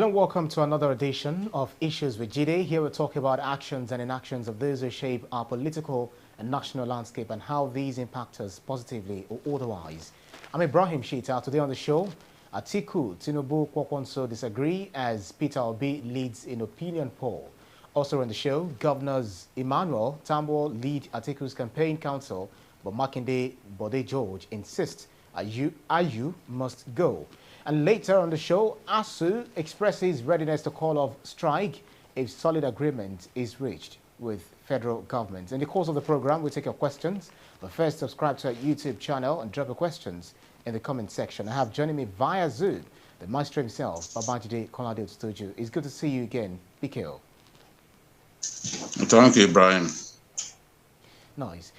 Hello and welcome to another edition of Issues with Jide. Here we're talking about actions and inactions of those who shape our political and national landscape and how these impact us positively or otherwise. I'm Ibrahim Shita. Today on the show, Atiku, Tinubu, Kwankwaso disagree as Peter Obi leads in opinion poll. Also on the show, Governors Emmanuel, Tambuwal lead Atiku's campaign council, but Makinde, Bode George insist ASUU must go. And later on the show, ASUU expresses readiness to call off strike if solid agreement is reached with federal government. In the course of the program, we'll take your questions. But first, subscribe to our YouTube channel and drop your questions in the comment section. I have joining me via Zoom, the maestro himself, Babajide Kolade-Otitoju. It's good to see you again, BKO. Thank you, Brian. Nice.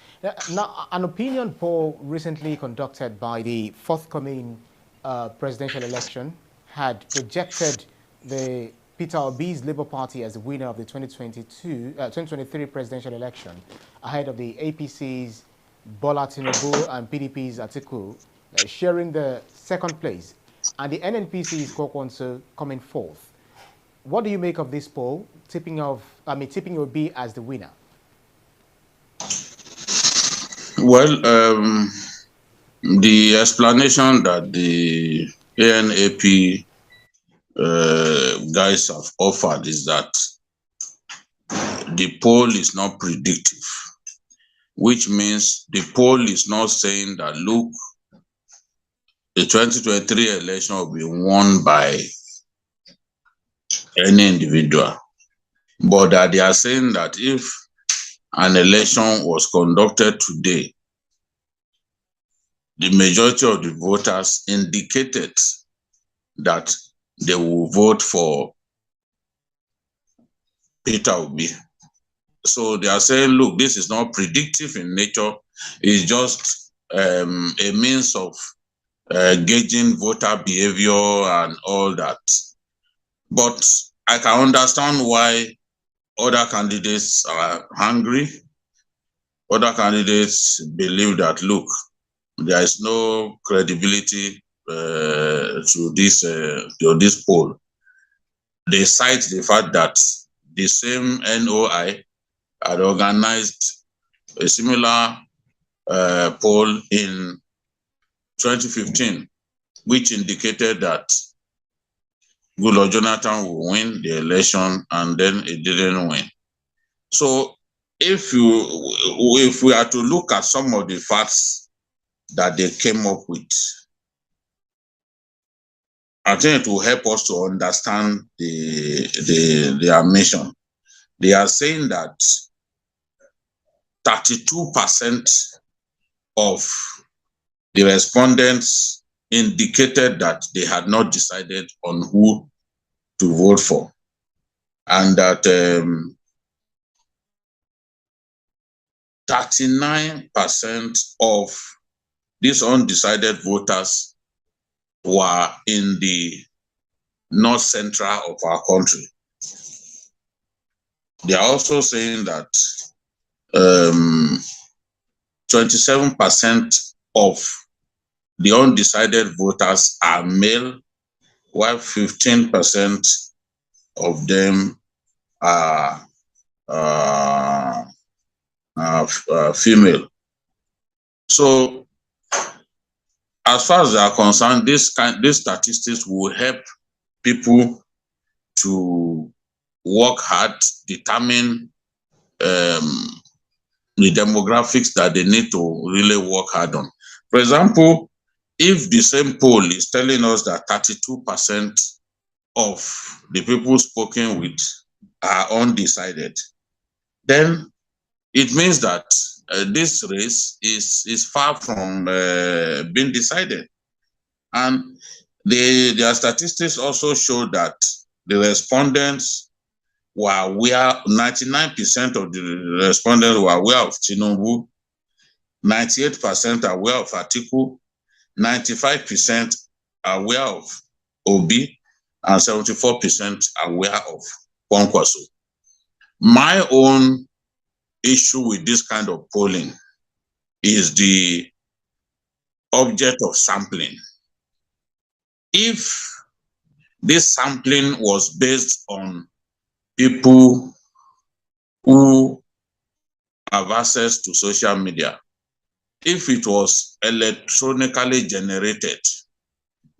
Now, an opinion poll recently conducted by the forthcoming presidential election had projected the Peter Obi's Labour Party as the winner of the 2023 presidential election, ahead of the APC's Bola Tinubu and PDP's Atiku sharing the second place, and the NNPC's Kwankwaso coming fourth. What do you make of this poll, tipping Obi as the winner? Well, the explanation that the ANAP guys have offered is that the poll is not predictive, which means the poll is not saying that, look, the 2023 election will be won by any individual, but that they are saying that if an election was conducted today, the majority of the voters indicated that they will vote for Peter Obi. So they are saying, look, this is not predictive in nature. It's just a means of gauging voter behavior and all that. But I can understand why other candidates are hungry. Other candidates believe that, look, there is no credibility to this poll. They cite the fact that the same NOI had organized a similar poll in 2015, which indicated that Goodluck Jonathan will win the election, and then it didn't win. So if we are to look at some of the facts that they came up with, I think it will help us to understand their mission. They are saying that 32% of the respondents indicated that they had not decided on who to vote for, and that 39% of these undecided voters were in the north central of our country. They are also saying that 27% of the undecided voters are male, while 15% of them are female. So, as far as they are concerned, these statistics will help people to work hard, determine the demographics that they need to really work hard on. For example, if the same poll is telling us that 32% of the people spoken with are undecided, then it means that this race is far from being decided. And their statistics also show that the respondents were aware, 99% of the respondents were aware of Tinubu, 98% are aware of Atiku, 95% are aware of Obi, and 74% are aware of Kwankwaso. My own issue with this kind of polling is the object of sampling. If this sampling was based on people who have access to social media. If it was electronically generated,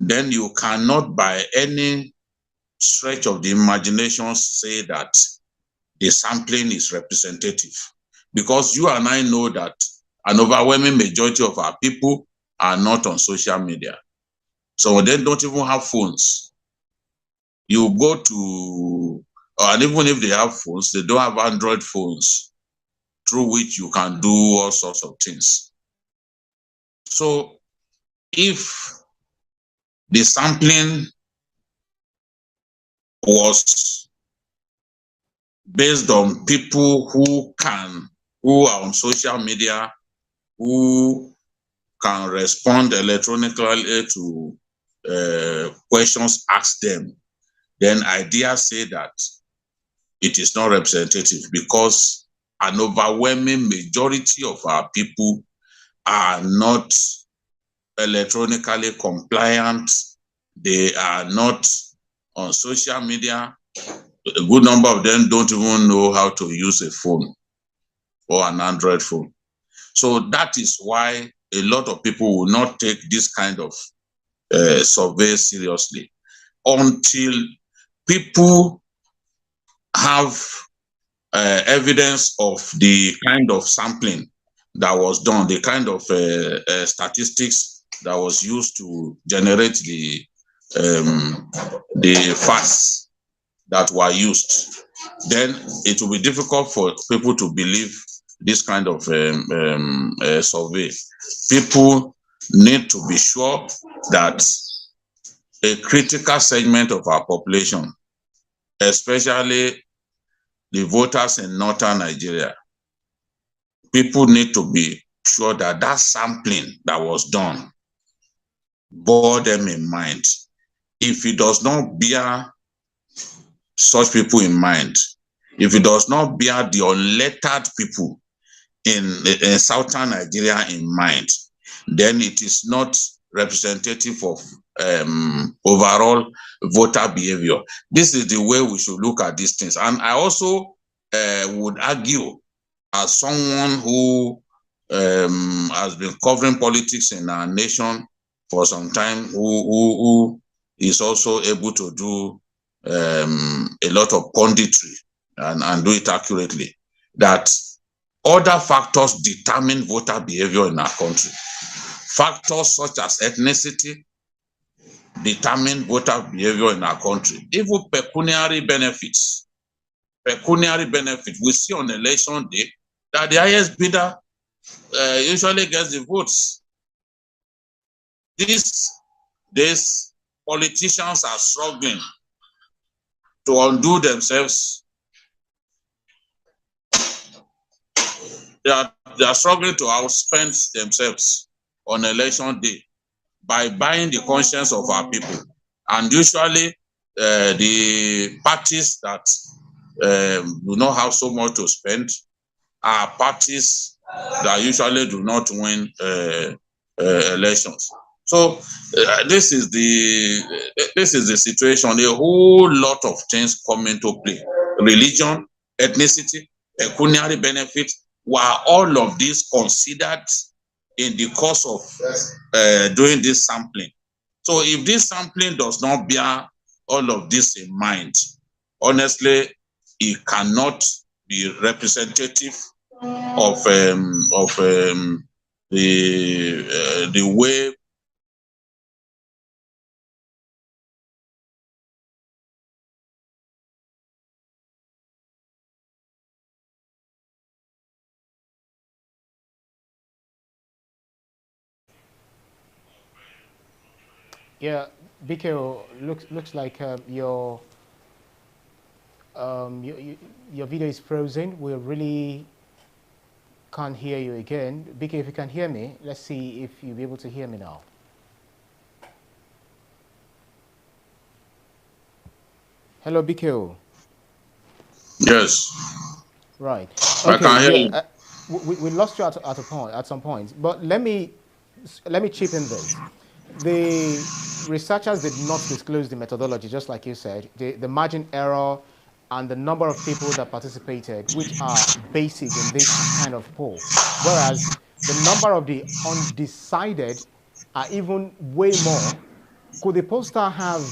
then you cannot by any stretch of the imagination say that the sampling is representative, because you and I know that an overwhelming majority of our people are not on social media. So they don't even have phones. You go to, and even if they have phones, they don't have Android phones through which you can do all sorts of things. So if the sampling was based on people who are on social media, who can respond electronically to questions asked them, then I dare say that it is not representative, because an overwhelming majority of our people are not electronically compliant. They are not on social media. A good number of them don't even know how to use a phone or an Android phone. So that is why a lot of people will not take this kind of survey seriously until people have evidence of the kind of sampling that was done, the kind of statistics that was used to generate the facts that were used. Then it will be difficult for people to believe this kind of survey. People need to be sure that a critical segment of our population, especially the voters in northern Nigeria, people need to be sure that that sampling that was done bore them in mind. If it does not bear such people in mind, if it does not bear the unlettered people in southern Nigeria in mind, then it is not representative of overall voter behavior. This is the way we should look at these things. And I also would argue, as someone who has been covering politics in our nation for some time, who is also able to do a lot of punditry and do it accurately, that other factors determine voter behavior in our country. Factors such as ethnicity determine voter behavior in our country. Even pecuniary benefits. Pecuniary benefit. We see on election day that the highest bidder usually gets the votes. These days, politicians are struggling to undo themselves. They are struggling to outspend themselves on election day by buying the conscience of our people. And usually the parties that do not have so much to spend are parties that usually do not win elections. So this is the situation. A whole lot of things come into play. Religion, ethnicity, pecuniary benefit, were all of these considered in the course of doing this sampling. So if this sampling does not bear all of this in mind, honestly, it cannot be representative of the way Yeah, BKO, looks like your video is frozen. We really can't hear you again. BK, if you can hear me, let's see if you'll be able to hear me now. Hello, BKO. yes. Right. I Okay. can hear Yeah. you. We lost you at some point. But let me chip in this. The researchers did not disclose the methodology, just like you said. The margin error and the number of people that participated, which are basic in this kind of poll. Whereas the number of the undecided are even way more. Could the poster have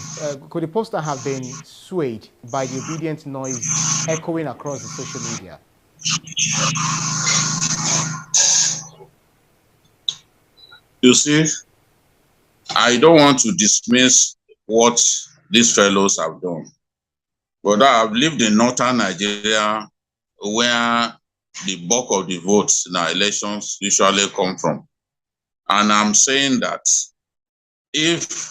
been swayed by the obedient noise echoing across the social media? You see, I don't want to dismiss what these fellows have done, but I have lived in northern Nigeria, where the bulk of the votes in our elections usually come from. And I'm saying that if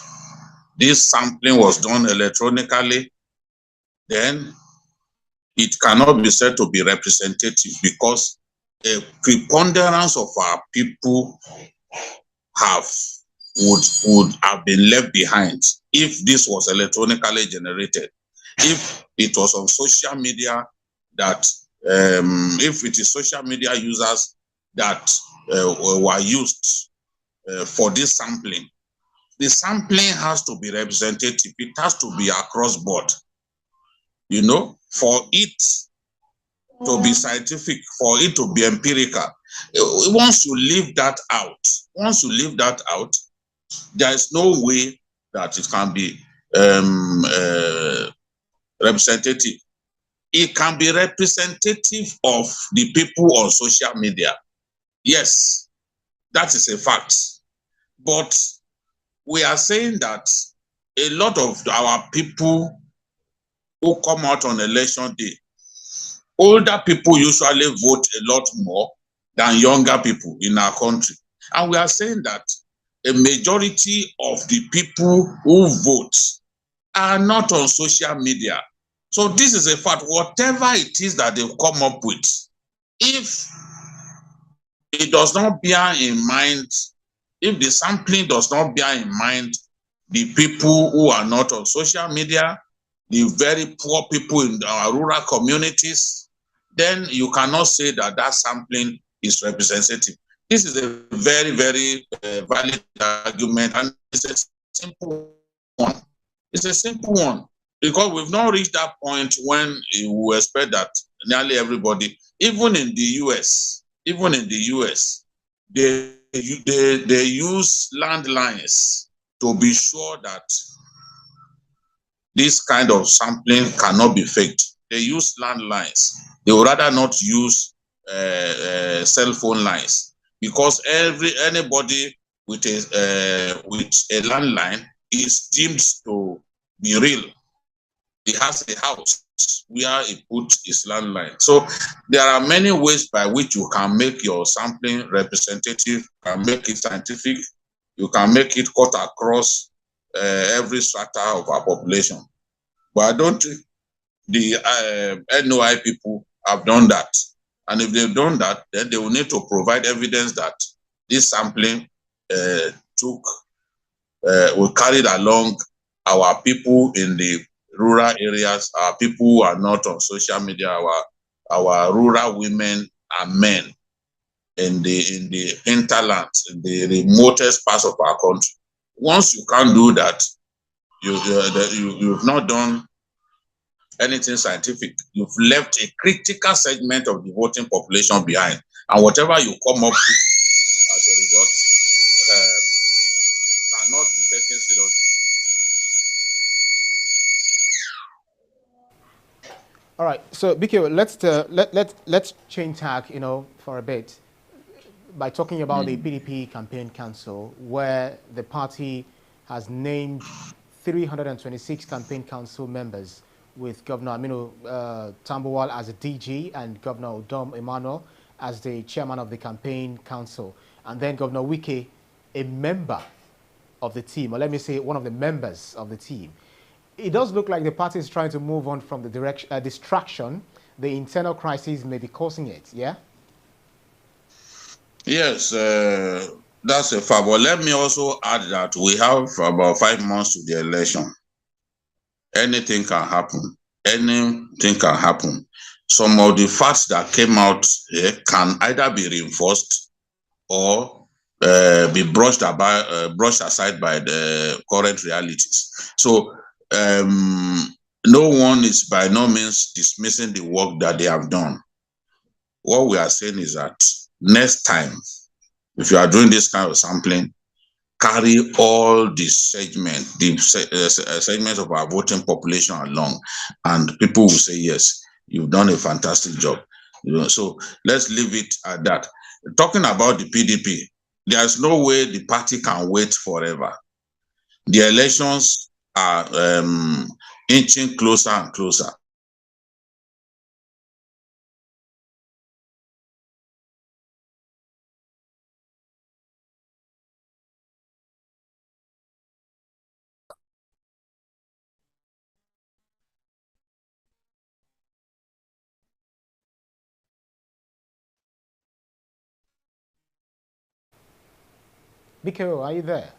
this sampling was done electronically, then it cannot be said to be representative, because a preponderance of our people would have been left behind if this was electronically generated. If it was on social media, that if it is social media users that were used for this sampling, the sampling has to be representative. It has to be across board. You know, for it to be scientific, for it to be empirical. Once you leave that out, there is no way that it can be representative. It can be representative of the people on social media. Yes, that is a fact. But we are saying that a lot of our people who come out on election day, older people usually vote a lot more than younger people in our country. And we are saying that a majority of the people who vote are not on social media. So this is a fact. Whatever it is that they've come up with, if it does not bear in mind, if the sampling does not bear in mind the people who are not on social media, the very poor people in our rural communities, then you cannot say that that sampling is representative. This is a very, very valid argument, and it's a simple one. It's a simple one, because we've not reached that point when we expect that nearly everybody, even in the US, they use landlines to be sure that this kind of sampling cannot be faked. They use landlines. They would rather not use cell phone lines, because anybody with a landline is deemed to be real. He has a house where he put his landline. So there are many ways by which you can make your sampling representative, you can make it scientific, you can make it cut across every strata of our population. But I don't think the NOI people have done that. And if they've done that, then they will need to provide evidence that this sampling will carried along our people in the rural areas, our people who are not on social media, our rural women and men in the hinterlands, in the remotest parts of our country. Once you can't do that, you've not done anything scientific. You've left a critical segment of the voting population behind, and whatever you come up with as a result cannot be taken seriously. All right, so BK, let's change tack, for a bit, by talking about the PDP campaign council, where the party has named 326 campaign council members, with Governor Tambuwal as a DG and Governor Emmanuel as the chairman of the campaign council, and then Governor Wike, a member of the team, or let me say one of the members of the team. It does look like the party is trying to move on from the distraction the internal crisis may be causing it, yeah? Yes, that's a fact. But let me also add that we have about 5 months to the election. Anything can happen. Anything can happen. Some of the facts that came out here can either be reinforced or be brushed aside by the current realities. So no one is by no means dismissing the work that they have done. What we are saying is that next time, if you are doing this kind of sampling, carry all the segments of our voting population along, and people will say, yes, you've done a fantastic job. So let's leave it at that. Talking about the PDP, there's no way the party can wait forever. The elections are inching closer and closer. Biko, are you there?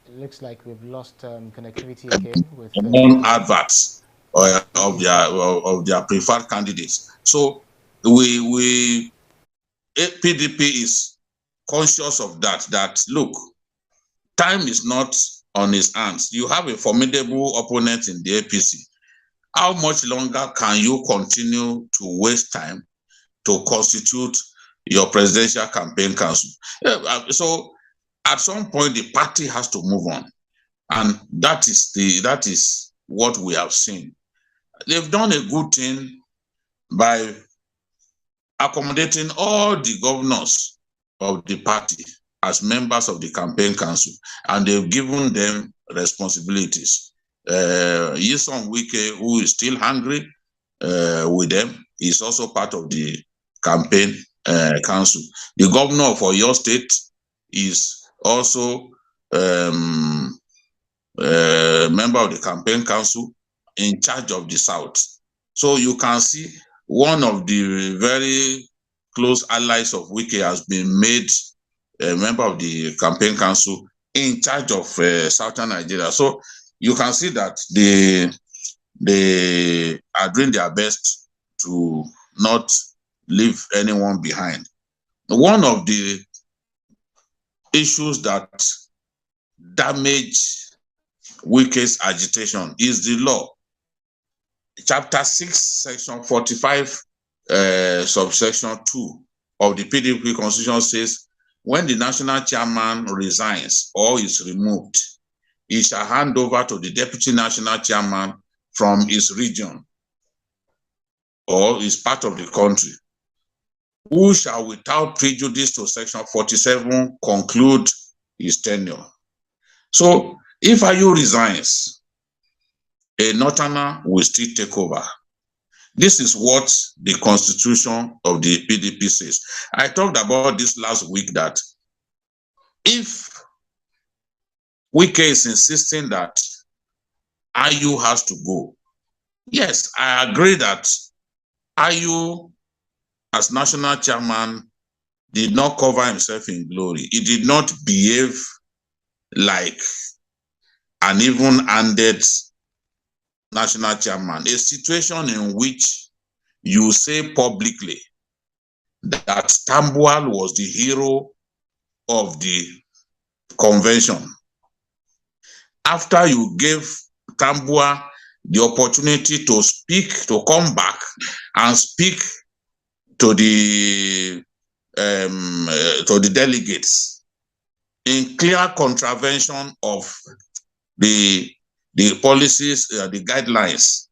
It looks like we've lost connectivity again with Adverts of their preferred candidates. So PDP is conscious of that. Look, time is not on his hands. You have a formidable opponent in the APC. How much longer can you continue to waste time to constitute your presidential campaign council? So at some point, the party has to move on. And that is what we have seen. They've done a good thing by accommodating all the governors of the party as members of the campaign council, and they've given them responsibilities. Yisom Wike, who is still hungry with them, is also part of the campaign council. The governor of Oyo State is also member of the campaign council in charge of the South. So you can see one of the very close allies of Wike has been made a member of the campaign council in charge of Southern Nigeria. So you can see that they are doing their best to not leave anyone behind. One of the issues that damage Wike's agitation is the law. Chapter 6, section 45, subsection 2 of the PDP constitution says, when the national chairman resigns or is removed, he shall hand over to the deputy national chairman from his region or is part of the country, who shall without prejudice to section 47 conclude his tenure. So if IU resigns, a northerner will still take over. This is what the constitution of the PDP says. I talked about this last week that if Wike is insisting that IU has to go, yes, I agree that IU as national chairman did not cover himself in glory. He did not behave like an even-handed national chairman, a situation in which you say publicly that Tambuwal was the hero of the convention. After you gave Tambuwal the opportunity to speak, to come back and speak to the delegates in clear contravention of the policies, the guidelines,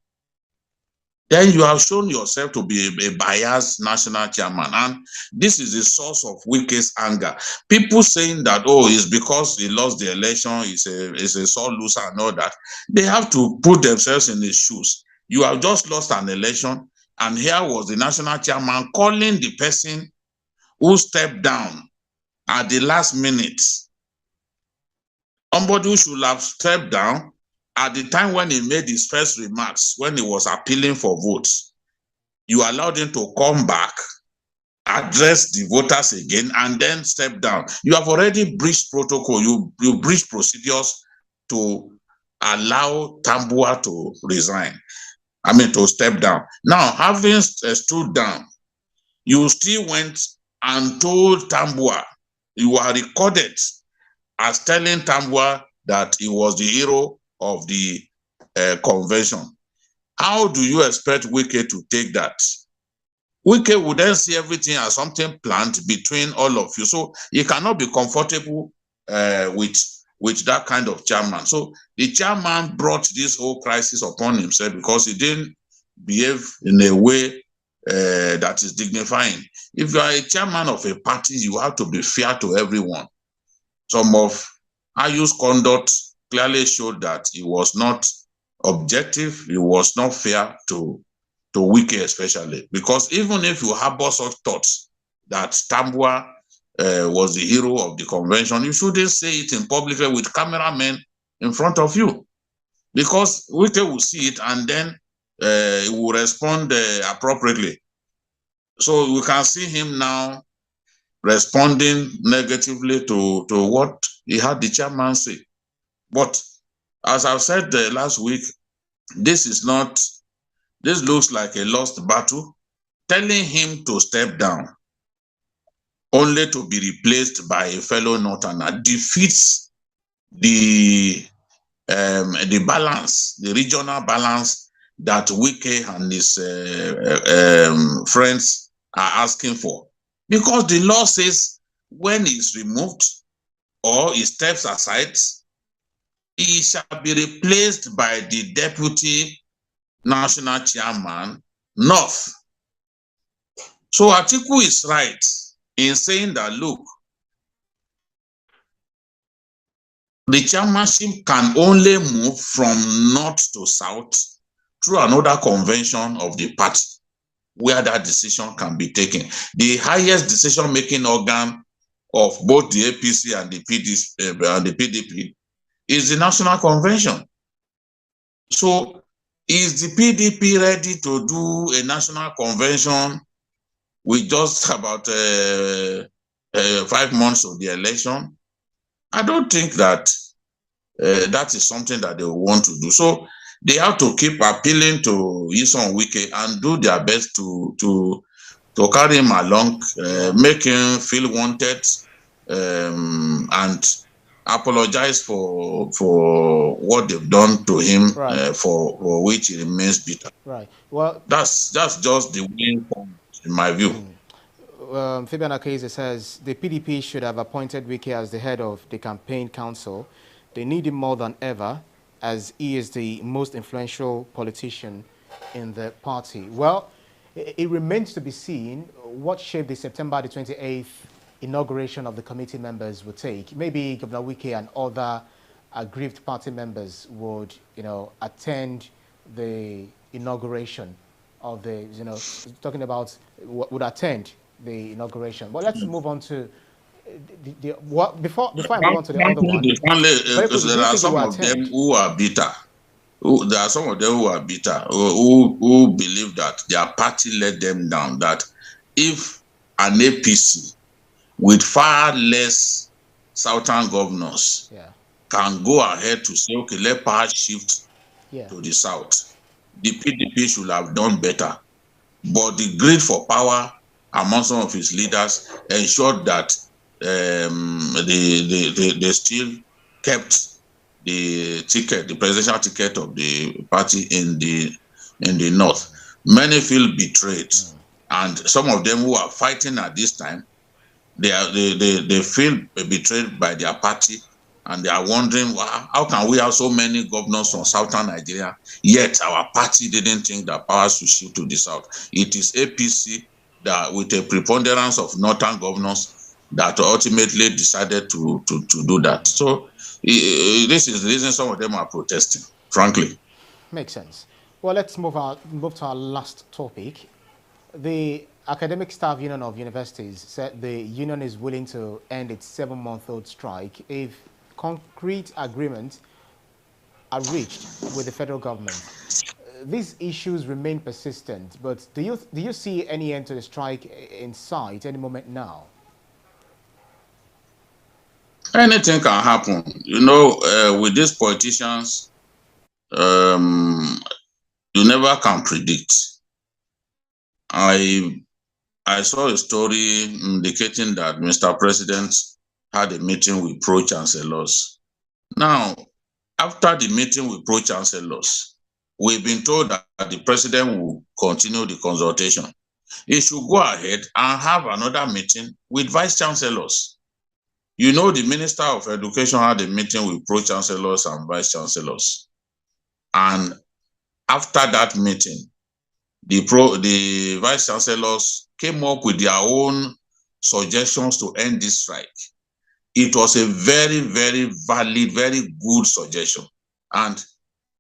then you have shown yourself to be a biased national chairman. And this is the source of Wike's anger. People saying that, oh, it's because he lost the election, he's a sore loser and all that. They have to put themselves in his shoes. You have just lost an election, and here was the national chairman calling the person who stepped down at the last minute. Somebody who should have stepped down at the time when he made his first remarks, when he was appealing for votes. You allowed him to come back, address the voters again, and then step down. You have already breached protocol. You breached procedures to allow Tambuwal to resign. To step down. Now, having stood down, you still went and told Tambuwal, you are recorded as telling Tambuwal that he was the hero of the convention. How do you expect Wike to take that? Wike would then see everything as something planned between all of you. So he cannot be comfortable with that kind of chairman. So the chairman brought this whole crisis upon himself because he didn't behave in a way that is dignifying. If you are a chairman of a party, you have to be fair to everyone. Some of Ayu's conduct clearly showed that he was not objective, he was not fair to Wike especially. Because even if you harbor such thoughts that Tambuwal was the hero of the convention, you shouldn't say it in public with cameramen in front of you. Because Wike will see it and then he will respond appropriately. So we can see him now responding negatively to what he had the chairman say. But as I've said last week, this looks like a lost battle. Telling him to step down only to be replaced by a fellow Northerner defeats the balance, the regional balance that Wike and his friends are asking for. Because the law says when he's removed or he steps aside, he shall be replaced by the deputy national chairman, North. So Atiku is right in saying that, look, the chairmanship can only move from north to south through another convention of the party where that decision can be taken. The highest decision-making organ of both the APC and the PDP is the National Convention. So is the PDP ready to do a national convention with just about 5 months of the election? I don't think that that is something that they want to do. So they have to keep appealing to Nyesom Wike and do their best to carry him along, make him feel wanted, and apologize for what they've done to him, right. For which he remains bitter. Right. Well, that's just the way forward, in my view. Fabian Akeze says the PDP should have appointed Wike as the head of the campaign council. They need him more than ever, as he is the most influential politician in the party. Well, it remains to be seen what shape the September the 28th inauguration of the committee members would take. Maybe Governor Wike and other aggrieved party members would, attend the inauguration of the, talking about would attend the inauguration. But let's move on to before I move on to the other one. There are some of them who are bitter. There are some of them who are bitter, who believe that their party let them down. That if an APC with far less southern governors can go ahead to say, okay, let power shift to the south, the PDP should have done better. But the greed for power among some of his leaders ensured that they still kept the ticket, the presidential ticket of the party in the north. Many feel betrayed, and some of them who are fighting at this time, they feel betrayed by their party, and they are wondering, well, how can we have so many governors from southern Nigeria, yet our party didn't think that power should shift to the south. It is APC that, with a preponderance of northern governors, that ultimately decided to do that. So this is the reason some of them are protesting, frankly. Makes sense. Well, let's move to our last topic. The Academic Staff Union of Universities said the union is willing to end its 7-month-old strike if concrete agreements are reached with the federal government. These issues remain persistent, but do you see any end to the strike in sight any moment now? Anything can happen. With these politicians, you never can predict. I I saw a story indicating that Mr. President had a meeting with pro-chancellors. Now, after the meeting with pro-chancellors, we've been told that the president will continue the consultation. He should go ahead and have another meeting with vice-chancellors. You know, the Minister of Education had a meeting with pro-chancellors and vice-chancellors. And after that meeting, the vice-chancellors came up with their own suggestions to end this strike. It was a very, very valid, very good suggestion. And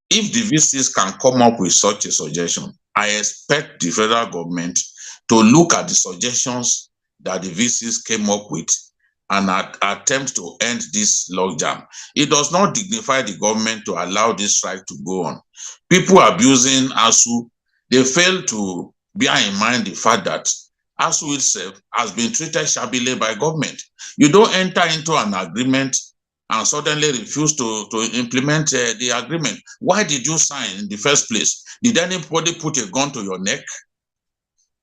if the VCs can come up with such a suggestion, I expect the federal government to look at the suggestions that the VCs came up with and attempt to end this logjam. It does not dignify the government to allow this strike to go on. People abusing ASUU, they fail to bear in mind the fact that ASUU itself has been treated shabbily by government. You don't enter into an agreement and suddenly refuse to implement the agreement. Why did you sign in the first place? Did anybody put a gun to your neck?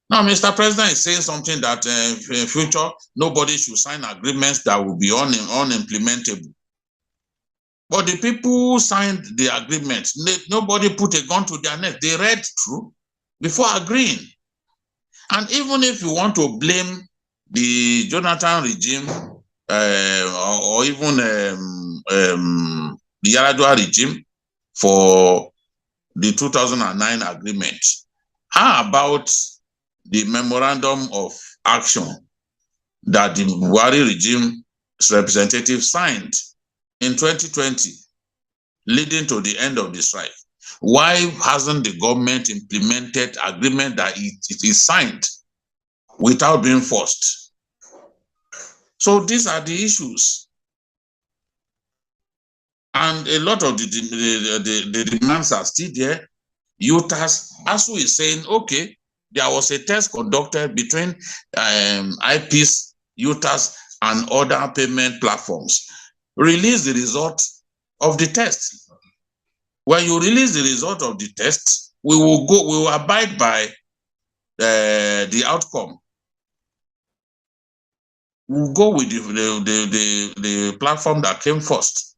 Now, Mr. President is saying something that in future, nobody should sign agreements that will be unimplementable. But the people who signed the agreement, nobody put a gun to their neck. They read through before agreeing. And even if you want to blame the Jonathan regime or even the Yar'Adua regime for the 2009 agreement, how about the memorandum of action that the Buhari regime's representative signed in 2020, leading to the end of the strike? Why hasn't the government implemented agreement that it is signed without being forced? So these are the issues. And a lot of the demands are still there. ASUU is saying, okay, there was a test conducted between IPs, UTAS, and other payment platforms. Release the result of the test. When you release the result of the test, we will abide by the outcome. We'll go with the platform that came first.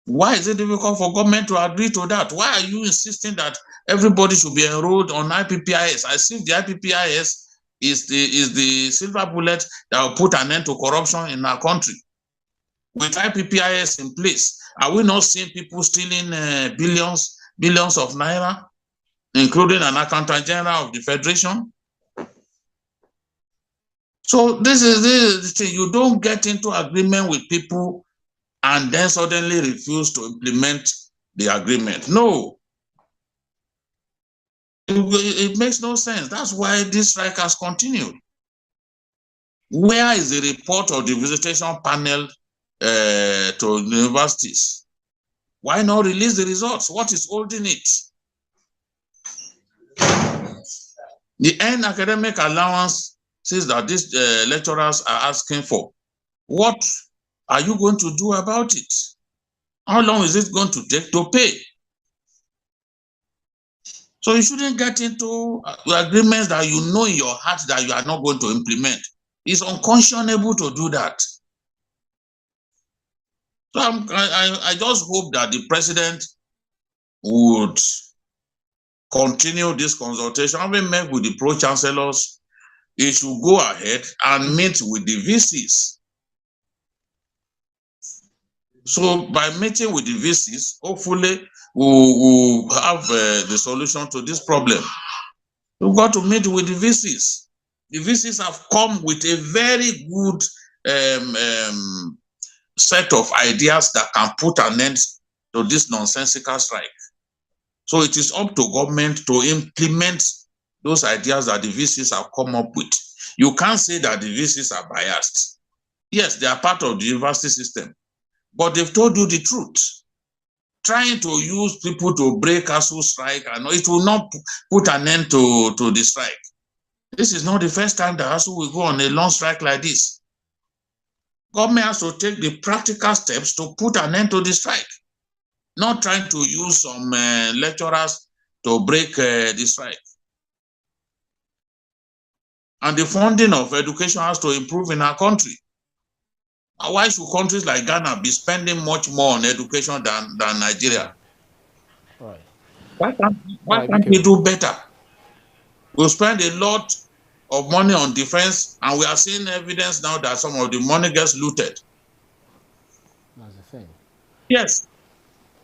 Why is it difficult for government to agree to that? Why are you insisting that everybody should be enrolled on IPPIS? As if the IPPIS is the silver bullet that will put an end to corruption in our country. With IPPIS in place, are we not seeing people stealing billions of naira, including an accountant general of the federation? So this is the thing. You don't get into agreement with people and then suddenly refuse to implement the agreement. No. It makes no sense. That's why this strike has continued. Where is the report of the visitation panel to universities? Why not release the results? What is holding it? The end academic allowance says that these lecturers are asking for. What are you going to do about it? How long is it going to take to pay? So you shouldn't get into agreements that you know in your heart that you are not going to implement. It's unconscionable to do that. So I just hope that the president would continue this consultation. Having met with the pro-chancellors, he should go ahead and meet with the VCs. So by meeting with the VCs, hopefully we'll have the solution to this problem. We've got to meet with the VCs. The VCs have come with a very good set of ideas that can put an end to this nonsensical strike. So it is up to government to implement those ideas that the VCs have come up with. You can't say that the VCs are biased. Yes, they are part of the university system, but they've told you the truth. Trying to use people to break ASUU strike, and it will not put an end to the strike. This is not the first time that ASUU will go on a long strike like this. Government has to take the practical steps to put an end to the strike, not trying to use some lecturers to break the strike. And the funding of education has to improve in our country. Why should countries like Ghana be spending much more on education than Nigeria? Right. Why can't we do better? We spend a lot of money on defense, and we are seeing evidence now that some of the money gets looted. That's the thing. Yes.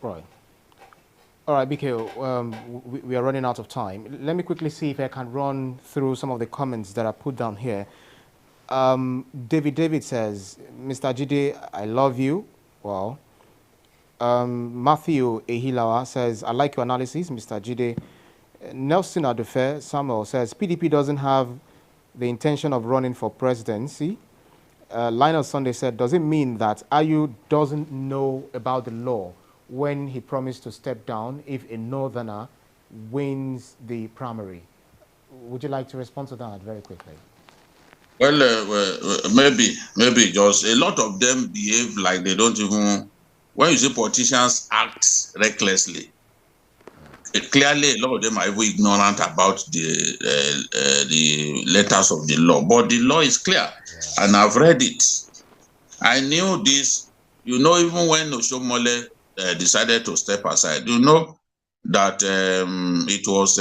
Right. All right, BK, we are running out of time. Let me quickly see if I can run through some of the comments that are put down here. David says, Mr. Jide, I love you. Wow. Matthew Ehilawa says, I like your analysis, Mr. Jide. Nelson Adufe Samuel says, PDP doesn't have the intention of running for presidency. Lionel Sunday said, does it mean that ASUU doesn't know about the law when he promised to step down if a northerner wins the primary? Would you like to respond to that very quickly? Well, maybe just a lot of them behave like they don't even, when you see politicians act recklessly, clearly a lot of them are even ignorant about the letters of the law. But the law is clear, and I've read it. I knew this, even when Oshomole decided to step aside, that it was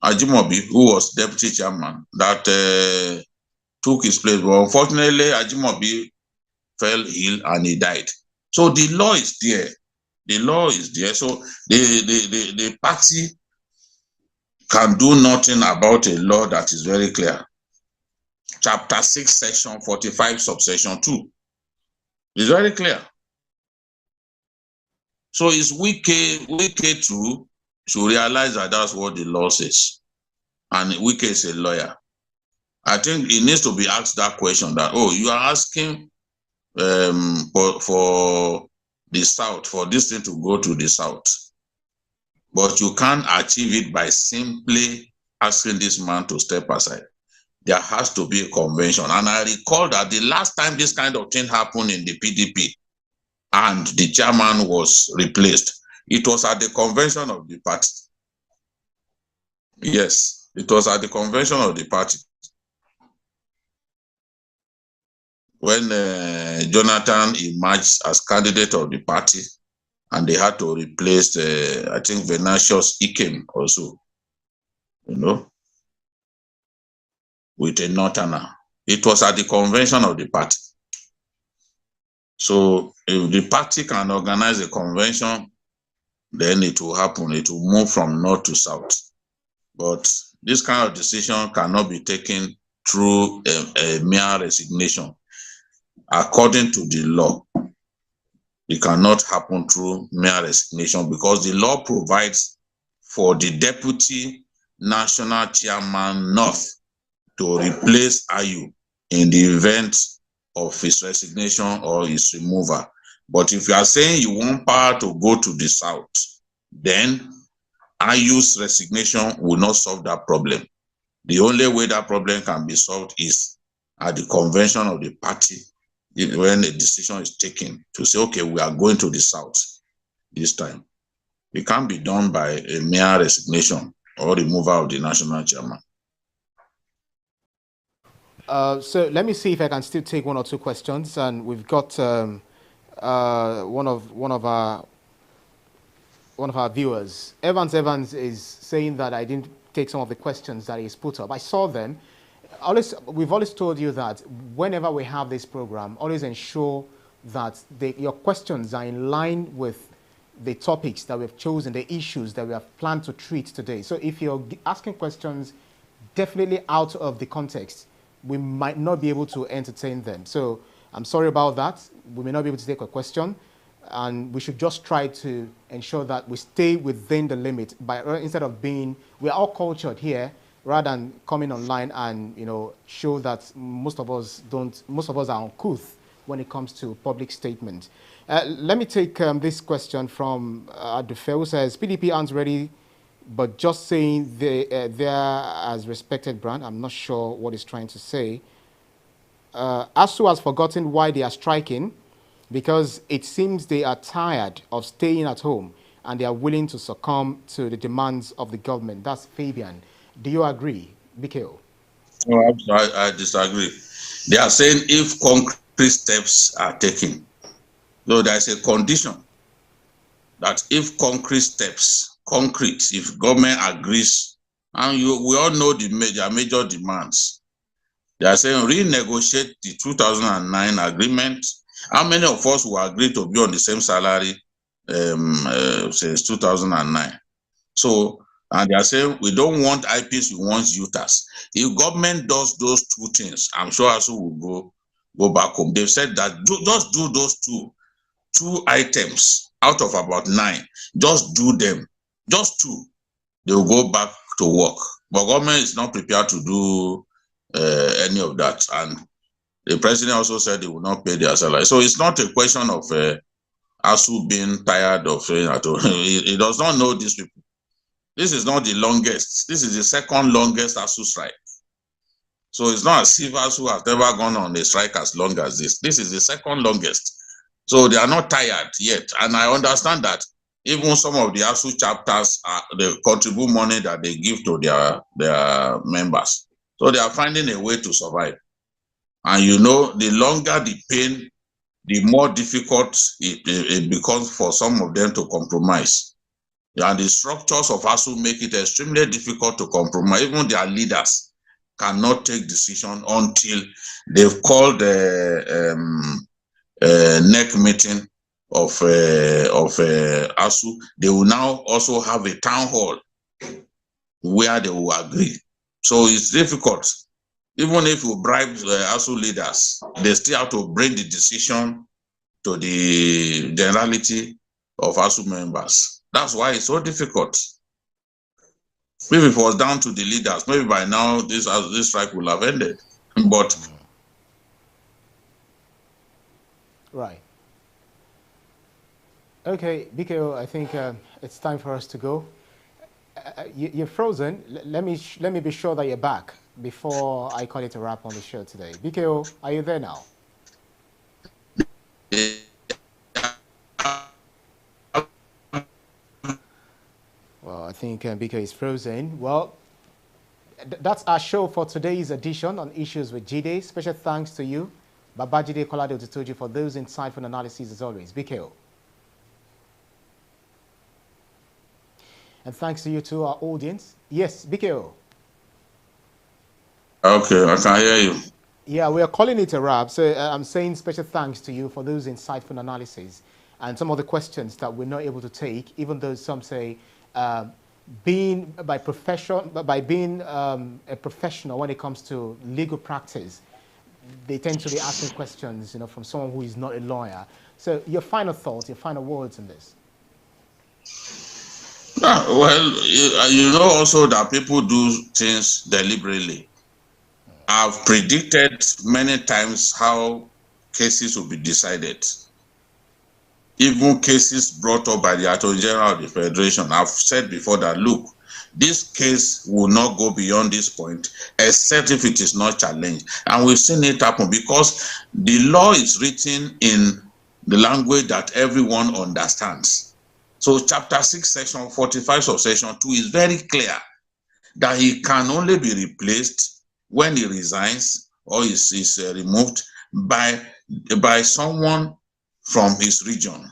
Ajimobi, who was deputy chairman, that took his place. But unfortunately, Ajimobi fell ill and he died. So the law is there. The law is there. So the party can do nothing about a law that is very clear. Chapter 6, section 45, subsection 2. It's very clear. So it's Wike too should realize that that's what the law says. And Wike is a lawyer. I think he needs to be asked that question that, you are asking for the South, for this thing to go to the South. But you can't achieve it by simply asking this man to step aside. There has to be a convention. And I recall that the last time this kind of thing happened in the PDP and the chairman was replaced, it was at the convention of the party. Yes, it was at the convention of the party. When Jonathan emerged as candidate of the party, and they had to replace, I think, Venatius Ikem also, with a northerner. It was at the convention of the party. So if the party can organize a convention, then it will happen. It will move from north to south. But this kind of decision cannot be taken through a mere resignation. According to the law, it cannot happen through mere resignation because the law provides for the deputy national chairman North to replace ASUU in the event of his resignation or his removal. But if you are saying you want power to go to the South, then ASUU's resignation will not solve that problem. The only way that problem can be solved is at the convention of the party, when a decision is taken to say, okay, we are going to the South this time. It can't be done by a mere resignation or removal of the national chairman. So let me see if I can still take one or two questions, and we've got one of our viewers. Evans is saying that I didn't take some of the questions that he's put up. I saw them. We've always told you that whenever we have this program, always ensure that your questions are in line with the topics that we've chosen, the issues that we have planned to treat today. So if you're asking questions definitely out of the context, we might not be able to entertain them. So I'm sorry about that. We may not be able to take a question, and we should just try to ensure that we stay within the limit instead of we're all cultured here, rather than coming online and show that most of us are uncouth when it comes to public statement. Let me take this question from Adufe, who says, PDP aren't ready, but just saying they're as respected brand. I'm not sure what he's trying to say. ASUU has forgotten why they are striking, because it seems they are tired of staying at home and they are willing to succumb to the demands of the government. That's Fabian. Do you agree, BKO? No, I disagree. They are saying if concrete steps are taken, though there is a condition that if if government agrees, and we all know the major demands, they are saying renegotiate the 2009 agreement. How many of us will agree to be on the same salary since 2009? So, and they are saying we don't want IPs, we want UTAS. If government does those two things, I'm sure ASUU will go back home. They've said that just do those two items out of about 9. Just do them, just 2. They will go back to work. But government is not prepared to do any of that, and the president also said he will not pay their salary. So it's not a question of ASUU being tired of saying at all. He does not know these people. This is not the longest. This is the second longest ASUU strike. So it's not as if ASUU has never gone on a strike as long as this. This is the second longest. So they are not tired yet. And I understand that even some of the ASUU chapters, they contribute money that they give to their members. So they are finding a way to survive. And you know, the longer the pain, the more difficult it becomes for some of them to compromise. And the structures of ASUU make it extremely difficult to compromise. Even their leaders cannot take decision until they've called the NEC meeting of ASUU. They will now also have a town hall where they will agree. So it's difficult. Even if you bribe ASUU leaders, they still have to bring the decision to the generality of ASUU members. That's why it's so difficult. Maybe if it was down to the leaders, maybe by now this strike will have ended. But right. Okay, BKO, I think it's time for us to go. You're frozen. Let me be sure that you're back before I call it a wrap on the show today. BKO, are you there now? Well, I think BKO is frozen. Well, that's our show for today's edition on Issues with Jide. Special thanks to you, Babajide Kolade-Otitoju, for those insightful analyses as always. BKO. And thanks to you to our audience. Yes, BKO. Okay, I can hear you. Yeah, we are calling it a wrap. So I'm saying special thanks to you for those insightful analyses and some of the questions that we're not able to take, even though some say being a professional when it comes to legal practice, they tend to be asking questions, you know, from someone who is not a lawyer. So your final thoughts, your final words on this. Well, you know also that people do things deliberately. I've predicted many times how cases will be decided. Even cases brought up by the Attorney General of the Federation, I've said before that, look, this case will not go beyond this point, except if it is not challenged. And we've seen it happen because the law is written in the language that everyone understands. So Chapter 6, Section 45 of Section 2 is very clear that he can only be replaced when he resigns or is removed by someone from his region.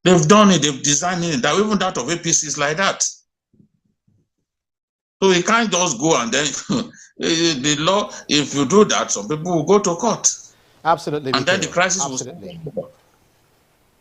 They've done it, they've designed it, that even that of APC is like that. So you can't just go and then, the law, if you do that, some people will go to court. Absolutely. And then the crisis will start.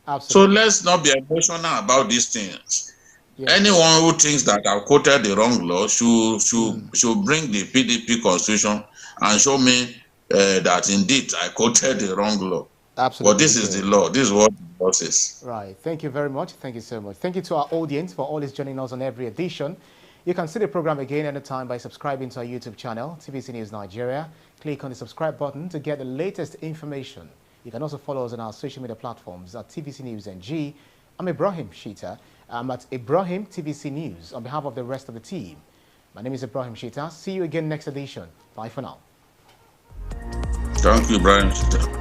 Absolutely. So let's not be emotional about these things. Yes. Anyone who thinks that I've quoted the wrong law should bring the PDP constitution and show me that indeed I quoted the wrong law. Absolutely. But this is the law. This is what the law says. Right. Thank you very much. Thank you so much. Thank you to our audience for always joining us on every edition. You can see the program again anytime by subscribing to our YouTube channel, TVC News Nigeria. Click on the subscribe button to get the latest information. You can also follow us on our social media platforms at TVC News NG. I'm Ibrahim Shita. I'm at Ibrahim TVC News on behalf of the rest of the team. My name is Ibrahim Shita. See you again next edition. Bye for now. Thank you, Ibrahim Shita.